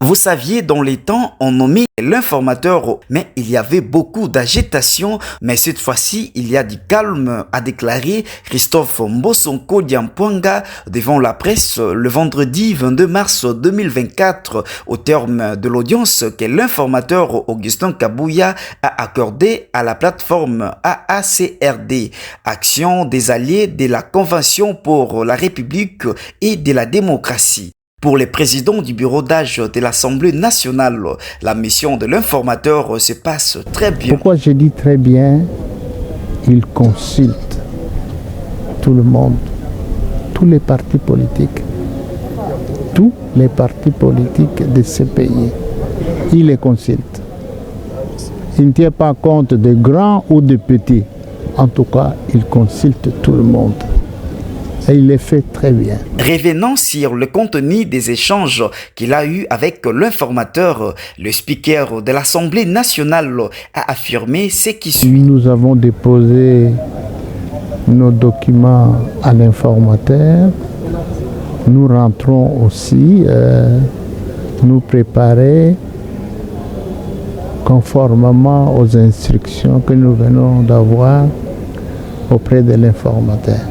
Vous saviez, dans les temps, on nommait l'informateur, mais il y avait beaucoup d'agitation. Mais cette fois-ci, il y a du calme, a déclaré Christophe Mbosonko Diampouanga devant la presse le vendredi 22 mars 2024, au terme de l'audience que l'informateur Augustin Kabouya a accordée à la plateforme AACRD, Action des alliés de la Convention pour la République et de la démocratie. Pour le président du bureau d'âge de l'Assemblée nationale, la mission de l'informateur se passe très bien. Pourquoi je dis très bien? Il consulte tout le monde, tous les partis politiques de ce pays. Il les consulte. Il ne tient pas compte de grands ou de petits. En tout cas, il consulte tout le monde. Et il les fait très bien. Revenant sur le contenu des échanges qu'il a eu avec l'informateur, le speaker de l'Assemblée nationale a affirmé ce qui suit. Nous avons déposé nos documents à l'informateur. Nous rentrons aussi nous préparer conformément aux instructions que nous venons d'avoir auprès de l'informateur.